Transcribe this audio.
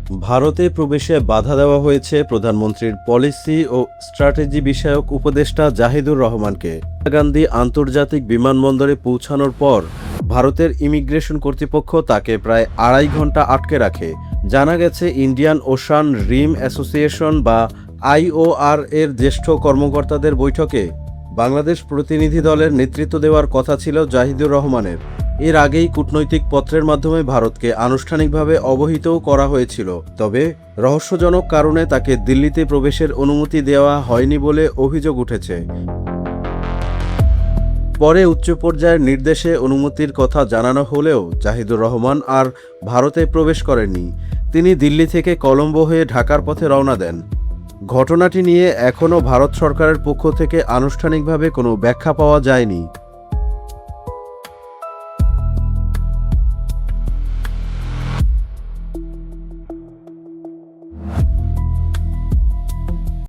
ভারতে প্রবেশে বাধা দেওয়া হয়েছে প্রধানমন্ত্রীর পলিসি ও স্ট্র্যাটেজি বিষয়ক উপদেষ্টা জাহিদুর রহমানকে। ইন্দিরা গান্ধী আন্তর্জাতিক বিমানবন্দরে পৌঁছানোর পর ভারতের ইমিগ্রেশন কর্তৃপক্ষ তাকে প্রায় 2.5 ঘন্টা আটকে রাখে। জানা গেছে, ইন্ডিয়ান ওশান রিম অ্যাসোসিয়েশন বা IOR এর জ্যেষ্ঠ কর্মকর্তাদের বৈঠকে বাংলাদেশ প্রতিনিধি দলের নেতৃত্ব দেওয়ার কথা ছিল জাহিদুর রহমানের। এর আগেই কূটনৈতিক পত্রের মাধ্যমে ভারতকে আনুষ্ঠানিকভাবে অবহিতও করা হয়েছিল, তবে রহস্যজনক কারণে তাকে দিল্লিতে প্রবেশের অনুমতি দেওয়া হয়নি বলে অভিযোগ উঠেছে। পরে উচ্চ পর্যায়ের নির্দেশে অনুমতির কথা জানানো হলেও জাহিদুর রহমান আর ভারতে প্রবেশ করেননি। তিনি দিল্লি থেকে কলম্বো হয়ে ঢাকার পথে রওনা দেন। ঘটনাটি নিয়ে এখনও ভারত সরকারের পক্ষ থেকে আনুষ্ঠানিকভাবে কোনো ব্যাখ্যা পাওয়া যায়নি।